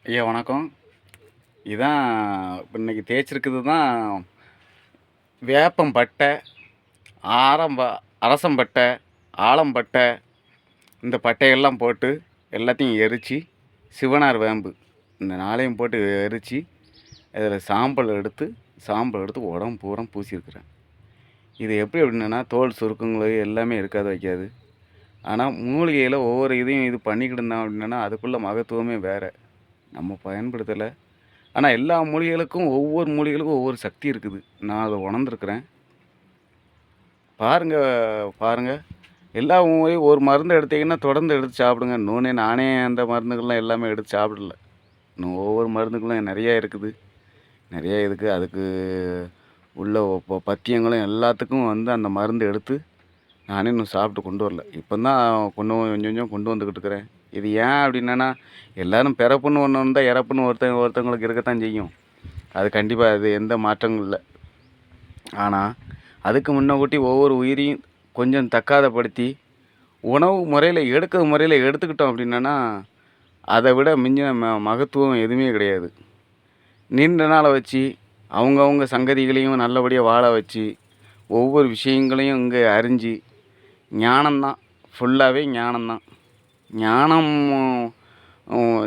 ஐயா வணக்கம். இதான் இப்ப இன்னைக்கு தேய்ச்சிருக்குது தான் வேப்பம்பட்டை, ஆரம்ப அரசம்பட்டை, ஆலம்பட்டை, இந்த பட்டையெல்லாம் போட்டு எல்லாத்தையும் எரித்து சிவனார் வேம்பு இந்த 4யும் போட்டு எரித்து அதில் சாம்பல் எடுத்து உடம்பு பூரா பூசியிருக்கிறேன். இது எப்படி அப்படின்னா தோல் சுருக்கங்கள் எல்லாமே இருக்காது வைக்காது. ஆனால் மூலிகையில் ஒவ்வொரு இதையும் இது பண்ணிக்கிட்டு இருந்தோம் அப்படின்னா அதுக்குள்ள மகத்துவமே வேறு. நம்ம பயன்படுத்தலை. ஆனால் எல்லா மூலிகைகளுக்கும் ஒவ்வொரு சக்தி இருக்குது. நான் அதை உணர்ந்துருக்கிறேன். பாருங்கள் எல்லா மூலிகையும் ஒரு மருந்து எடுத்தீங்கன்னா தொடர்ந்து எடுத்து சாப்பிடுங்க. நானே அந்த மருந்துகள்லாம் எல்லாமே எடுத்து சாப்பிடல. இன்னும் ஒவ்வொரு மருந்துகளும் நிறையா இருக்குது. அதுக்கு உள்ள பத்தியங்களும் எல்லாத்துக்கும் அந்த மருந்து எடுத்து நானே இன்னும் சாப்பிட்டு கொண்டு வரல. இப்போ தான் கொஞ்சம் கொஞ்சம் கொண்டு வந்துக்கிட்டு இருக்கிறேன். இது ஏன் அப்படின்னா எல்லோரும் பிறப்புன்னு ஒன்று இருந்தால் இறப்புன்னு ஒருத்தவங்களுக்கு இருக்கத்தான் செய்யும். அது கண்டிப்பாக அது எந்த மாற்றமும் இல்லை. ஆனால் அதுக்கு முன்னக்கூட்டி ஒவ்வொரு உயிரையும் கொஞ்சம் தக்காதப்படுத்தி உணவு முறையில் எடுத்துக்கிட்டோம் அப்படின்னா அதை விட மிஞ்சின மகத்துவம் எதுவுமே கிடையாது. நீண்ட நாளை வச்சு அவங்கவுங்க சங்கதிகளையும் நல்லபடியாக வாழ வச்சு ஒவ்வொரு விஷயங்களையும் இங்கே அறிஞ்சு ஞானம்தான், ஃபுல்லாகவே ஞானம்தான். ஞானம்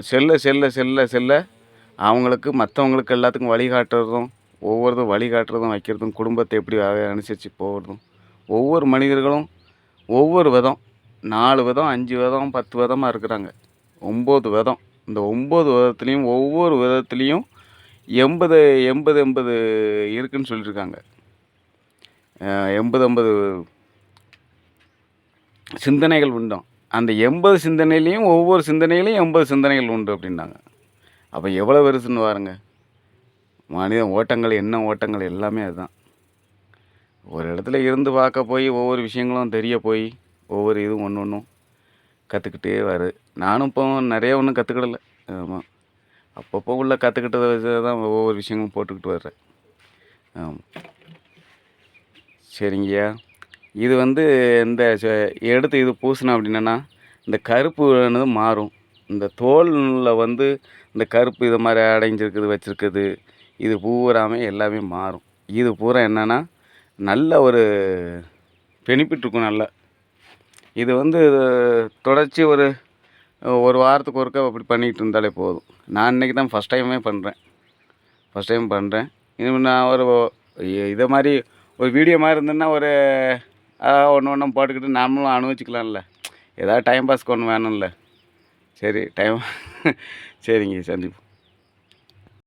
செல்ல அவங்களுக்கு மற்றவங்களுக்கு எல்லாத்துக்கும் வழிகாட்டுறதும் வழிகாட்டுறதும் வைக்கிறதும் குடும்பத்தை எப்படி அனுசரித்து போகிறதும் ஒவ்வொரு மனிதர்களும் ஒவ்வொரு விதம் 4 விதம் 5 விதம் 10 விதமாக இருக்கிறாங்க. 9 விதம். இந்த 9 விதத்துலேயும் ஒவ்வொரு விதத்துலேயும் 80 இருக்குதுன்னு சொல்லியிருக்காங்க. 80 சிந்தனைகள் உண்டும். அந்த 80 சிந்தனையிலையும் ஒவ்வொரு சிந்தனையிலையும் 80 சிந்தனைகள் உண்டு அப்படின்னாங்க. அப்போ எவ்வளோ பெருசுன்னு பாருங்க. மனித ஓட்டங்கள் எண்ண ஓட்டங்கள் எல்லாமே அதுதான். ஒரு இடத்துல இருந்து பார்க்க போய் ஒவ்வொரு விஷயங்களும் தெரிய போய் ஒவ்வொரு இதுவும் ஒன்றும் கற்றுக்கிட்டே வருது. நானும் இப்போ நிறைய ஒன்றும் கற்றுக்கிடல. ஆமாம், அப்பப்போ உள்ள கற்றுக்கிட்டதை வச்சு தான் ஒவ்வொரு விஷயங்களும் போட்டுக்கிட்டு வர்றேன். ஆமாம், சரிங்கய்யா. இது இந்த எடுத்து இது பூசினோம் அப்படின்னா இந்த கருப்புனது மாறும். இந்த தோலில் இந்த கருப்பு இது மாதிரி அடைஞ்சிருக்குது வச்சுருக்குது இது பூராமே எல்லாமே மாறும். இது பூரா என்னென்னா நல்ல ஒரு பெனிஃபிட் இருக்கும். நல்ல இது தொடர்ச்சி ஒரு வாரத்துக்கு ஒருக்கா அப்படி பண்ணிக்கிட்டு இருந்தாலே போதும். நான் இன்றைக்கி தான் ஃபஸ்ட் டைம் பண்ணுறேன். இது நான் இதை மாதிரி ஒரு வீடியோ மாதிரி இருந்ததுன்னா ஒன்று போட்டுக்கிட்டு நாமளும் அனுபவிச்சுக்கலாம்ல. ஏதாவது டைம் பாஸ்க்கு ஒன்று வேணும்ல. சரி சரிங்க, சந்திப்போம்.